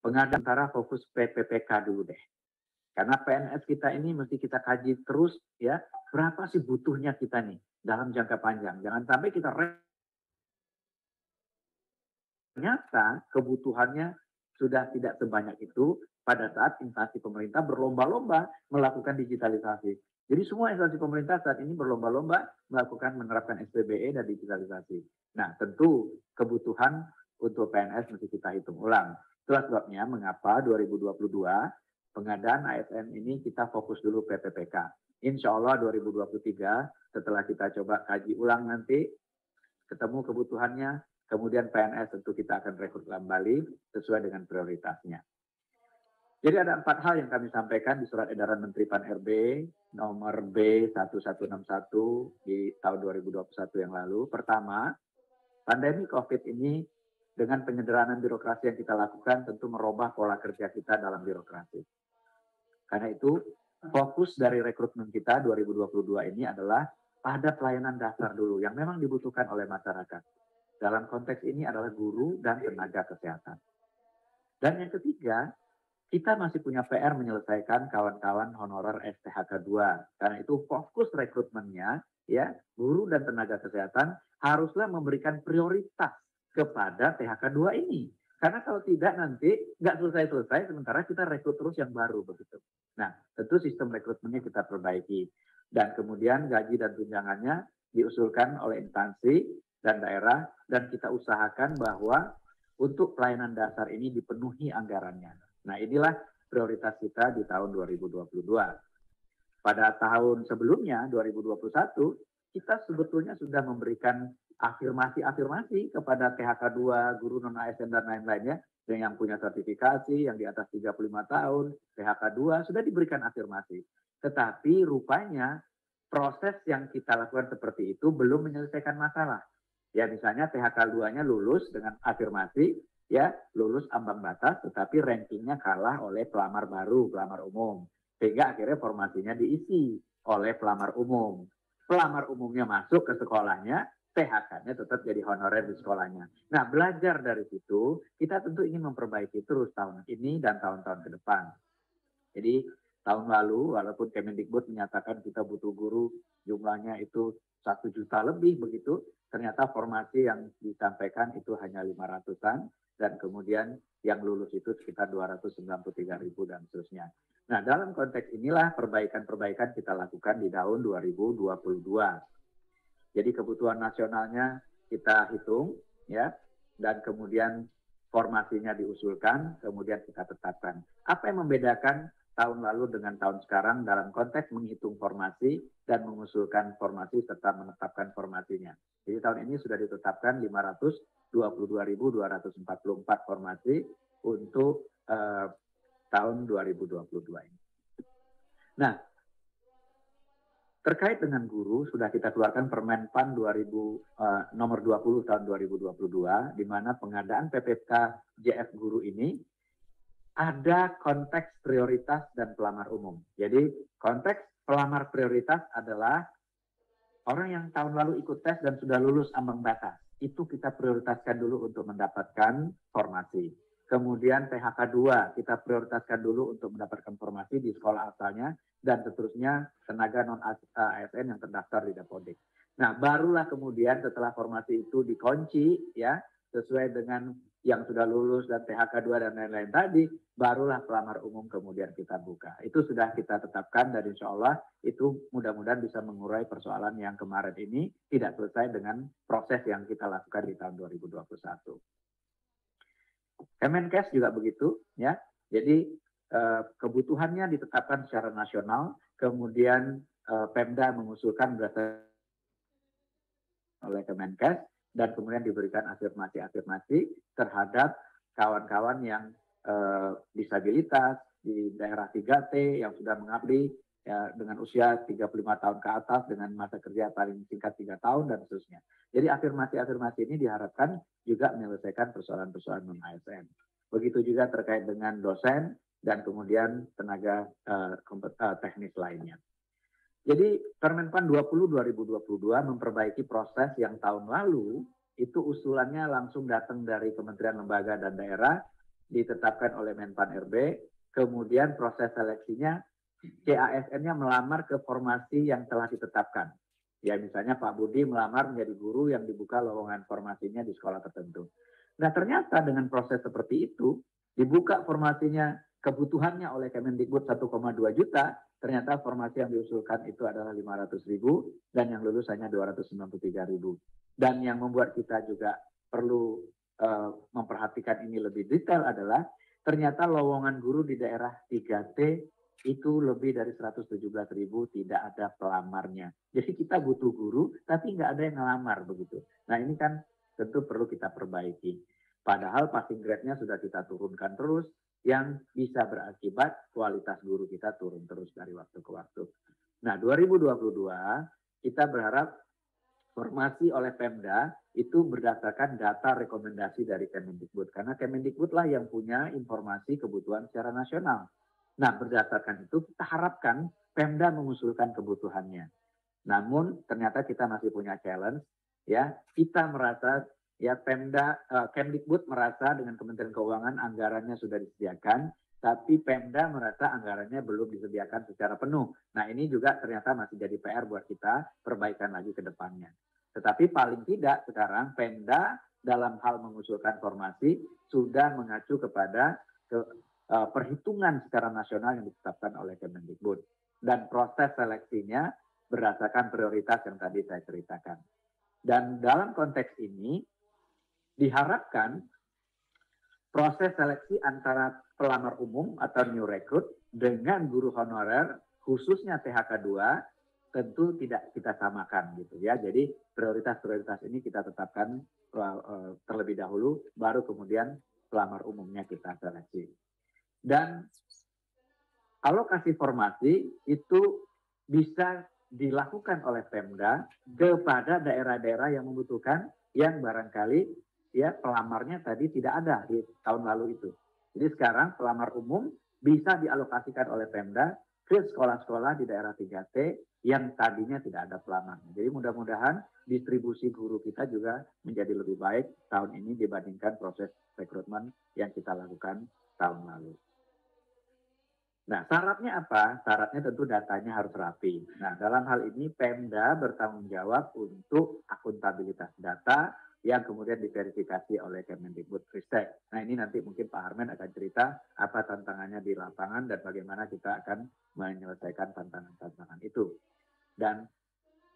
pengadaan antara fokus PPPK dulu deh. Karena PNS kita ini mesti kita kaji terus ya, berapa sih butuhnya kita nih dalam jangka panjang. Jangan sampai kita ternyata kebutuhannya sudah tidak sebanyak itu pada saat instansi pemerintah berlomba-lomba melakukan digitalisasi. Jadi semua instansi pemerintah saat ini berlomba-lomba menerapkan SPBE dan digitalisasi. Nah, tentu kebutuhan untuk PNS mesti kita hitung ulang. Itulah sebabnya mengapa 2022 pengadaan ASN ini kita fokus dulu PPPK. Insya Allah 2023 setelah kita coba kaji ulang nanti, ketemu kebutuhannya, kemudian PNS tentu kita akan rekrut kembali sesuai dengan prioritasnya. Jadi ada 4 hal yang kami sampaikan di surat edaran Menteri Pan-RB nomor B1161 di tahun 2021 yang lalu. Pertama, pandemi COVID ini dengan penyederhanaan birokrasi yang kita lakukan tentu merubah pola kerja kita dalam birokrasi. Karena itu fokus dari rekrutmen kita 2022 ini adalah pada pelayanan dasar dulu yang memang dibutuhkan oleh masyarakat. Dalam konteks ini adalah guru dan tenaga kesehatan. Dan yang ketiga, kita masih punya PR menyelesaikan kawan-kawan honorer STHK 2. Karena itu fokus rekrutmennya, ya, guru dan tenaga kesehatan haruslah memberikan prioritas kepada THK 2 ini. Karena kalau tidak nanti nggak selesai-selesai, sementara kita rekrut terus yang baru begitu. Nah, tentu sistem rekrutmennya kita perbaiki. Dan kemudian gaji dan tunjangannya diusulkan oleh instansi dan daerah, dan kita usahakan bahwa untuk pelayanan dasar ini dipenuhi anggarannya. Nah, inilah prioritas kita di tahun 2022. Pada tahun sebelumnya, 2021, kita sebetulnya sudah memberikan afirmasi kepada THK 2, guru non-ASN dan lain-lainnya, yang punya sertifikasi, yang di atas 35 tahun, THK 2, sudah diberikan afirmasi. Tetapi rupanya proses yang kita lakukan seperti itu belum menyelesaikan masalah. Ya, misalnya THK 2-nya lulus dengan afirmasi, ya, lulus ambang batas, tetapi rankingnya kalah oleh pelamar baru, pelamar umum. Sehingga akhirnya formasinya diisi oleh pelamar umum. Pelamar umumnya masuk ke sekolahnya, THK-nya tetap jadi honorer di sekolahnya. Nah, belajar dari situ, kita tentu ingin memperbaiki terus tahun ini dan tahun-tahun ke depan. Jadi, tahun lalu, walaupun Kemendikbud menyatakan kita butuh guru, jumlahnya itu 1 juta lebih begitu, ternyata formasi yang disampaikan itu hanya 500-an, dan kemudian yang lulus itu sekitar 293.000 dan seterusnya. Nah, dalam konteks inilah perbaikan-perbaikan kita lakukan di tahun 2022. Jadi kebutuhan nasionalnya kita hitung, ya, dan kemudian formasinya diusulkan, kemudian kita tetapkan. Apa yang membedakan tahun lalu dengan tahun sekarang dalam konteks menghitung formasi dan mengusulkan formasi serta menetapkan formasinya? Jadi tahun ini sudah ditetapkan 522.244 formasi untuk tahun 2022 ini. Nah, terkait dengan guru, sudah kita keluarkan Permen PAN nomor 20 tahun 2022, di mana pengadaan PPK JF guru ini ada konteks prioritas dan pelamar umum. Jadi konteks pelamar prioritas adalah orang yang tahun lalu ikut tes dan sudah lulus ambang batas. Itu kita prioritaskan dulu untuk mendapatkan formasi. Kemudian THK 2 kita prioritaskan dulu untuk mendapatkan formasi di sekolah asalnya, dan seterusnya tenaga non-ASN yang terdaftar di Dapodik. Nah, barulah kemudian setelah formasi itu dikunci, ya, sesuai dengan yang sudah lulus dan THK 2 dan lain-lain tadi, barulah pelamar umum kemudian kita buka. Itu sudah kita tetapkan, dan insya Allah itu mudah-mudahan bisa mengurai persoalan yang kemarin ini tidak selesai dengan proses yang kita lakukan di tahun 2021. Kemenkes juga begitu, ya. Jadi kebutuhannya ditetapkan secara nasional, kemudian Pemda mengusulkan berdasarkan oleh Kemenkes, dan kemudian diberikan afirmasi-afirmasi terhadap kawan-kawan yang disabilitas di daerah 3T yang sudah mengabdi, ya, dengan usia 35 tahun ke atas dengan masa kerja paling singkat 3 tahun dan seterusnya. Jadi afirmasi-afirmasi ini diharapkan juga menyelesaikan persoalan-persoalan non-ASN. Begitu juga terkait dengan dosen dan kemudian tenaga teknis lainnya. Jadi Permen PAN 20 2022 memperbaiki proses yang tahun lalu itu usulannya langsung datang dari kementerian, lembaga, dan daerah, ditetapkan oleh Menpan RB, kemudian proses seleksinya CASN-nya melamar ke formasi yang telah ditetapkan. Ya misalnya Pak Budi melamar menjadi guru yang dibuka lowongan formasinya di sekolah tertentu. Nah ternyata dengan proses seperti itu, dibuka formasinya kebutuhannya oleh Kemendikbud 1,2 juta, ternyata formasi yang diusulkan itu adalah 500.000 dan yang lulus hanya 293.000. Dan yang membuat kita juga perlu memperhatikan ini lebih detail adalah ternyata lowongan guru di daerah 3T itu lebih dari 117.000 tidak ada pelamarnya. Jadi kita butuh guru tapi nggak ada yang ngelamar begitu. Nah ini kan tentu perlu kita perbaiki. Padahal passing grade-nya sudah kita turunkan terus yang bisa berakibat kualitas guru kita turun terus dari waktu ke waktu. Nah 2022 kita berharap formasi oleh Pemda itu berdasarkan data rekomendasi dari Kemendikbud. Karena Kemendikbud lah yang punya informasi kebutuhan secara nasional. Nah, berdasarkan itu kita harapkan Pemda mengusulkan kebutuhannya. Namun ternyata kita masih punya challenge, ya. Kita merasa, ya Pemda, Kemdikbud merasa dengan Kementerian Keuangan anggarannya sudah disediakan, tapi Pemda merasa anggarannya belum disediakan secara penuh. Nah ini juga ternyata masih jadi PR buat kita, perbaikan lagi ke depannya. Tetapi paling tidak sekarang Pemda dalam hal mengusulkan formasi sudah mengacu kepada perhitungan secara nasional yang ditetapkan oleh Kemendikbud. Dan proses seleksinya berdasarkan prioritas yang tadi saya ceritakan. Dan dalam konteks ini diharapkan proses seleksi antara pelamar umum atau new recruit dengan guru honorer khususnya THK 2 tentu tidak kita samakan gitu ya. Jadi prioritas-prioritas ini kita tetapkan terlebih dahulu baru kemudian pelamar umumnya kita seleksi. Dan alokasi formasi itu bisa dilakukan oleh Pemda kepada daerah-daerah yang membutuhkan yang barangkali ya pelamarnya tadi tidak ada di tahun lalu itu. Jadi sekarang pelamar umum bisa dialokasikan oleh Pemda ke sekolah-sekolah di daerah 3T yang tadinya tidak ada pelamarnya. Jadi mudah-mudahan distribusi guru kita juga menjadi lebih baik tahun ini dibandingkan proses rekrutmen yang kita lakukan tahun lalu. Nah, syaratnya apa? Syaratnya tentu datanya harus rapi. Nah, dalam hal ini Pemda bertanggung jawab untuk akuntabilitas data yang kemudian diverifikasi oleh Kemendikbudristek. Nah, ini nanti mungkin Pak Harmen akan cerita apa tantangannya di lapangan dan bagaimana kita akan menyelesaikan tantangan-tantangan itu. Dan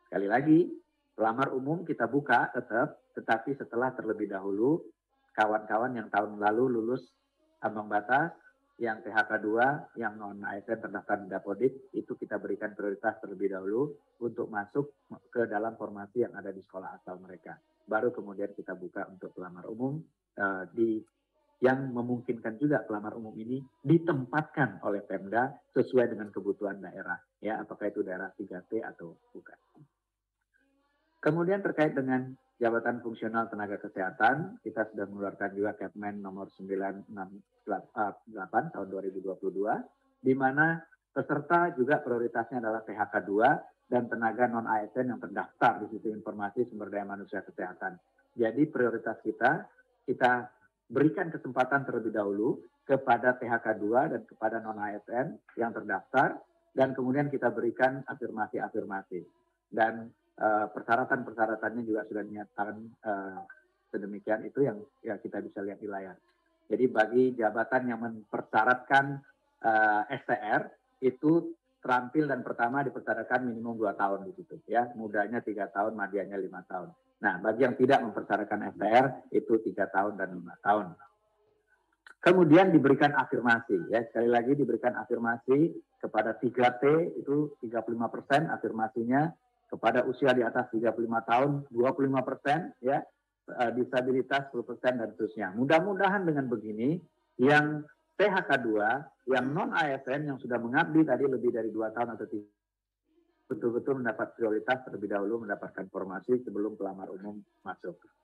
sekali lagi, pelamar umum kita buka tetap, tetapi setelah terlebih dahulu kawan-kawan yang tahun lalu lulus ambang batas, yang THK 2, yang non-ASN terdaftar di Dapodik, itu kita berikan prioritas terlebih dahulu untuk masuk ke dalam formasi yang ada di sekolah asal mereka. Baru kemudian kita buka untuk pelamar umum yang memungkinkan juga pelamar umum ini ditempatkan oleh Pemda sesuai dengan kebutuhan daerah. Ya, apakah itu daerah 3T atau bukan. Kemudian terkait dengan jabatan fungsional tenaga kesehatan, kita sudah mengeluarkan juga Kepmen nomor 968 tahun 2022, di mana peserta juga prioritasnya adalah THK 2 dan tenaga non-ASN yang terdaftar di situ informasi sumber daya manusia kesehatan. Jadi prioritas kita berikan kesempatan terlebih dahulu kepada THK 2 dan kepada non-ASN yang terdaftar, dan kemudian kita berikan afirmasi-afirmasi. Dan persyaratan-persyaratannya juga sudah dinyatakan sedemikian itu yang ya kita bisa lihat di layar. Jadi bagi jabatan yang mempersyaratkan STR itu terampil dan pertama dipersyaratkan minimum 2 tahun di situ ya, mudanya 3 tahun, madianya 5 tahun. Nah, bagi yang tidak mempersyaratkan STR itu 3 tahun dan 5 tahun. Kemudian diberikan afirmasi ya, sekali lagi diberikan afirmasi kepada 3T itu 35% afirmasinya, kepada usia di atas 35 tahun 25% ya, disabilitas 10% dan seterusnya. Mudah-mudahan dengan begini yang THK 2, yang non ASN yang sudah mengabdi tadi lebih dari 2 tahun atau 3 betul-betul mendapat prioritas terlebih dahulu mendapatkan formasi sebelum pelamar umum masuk.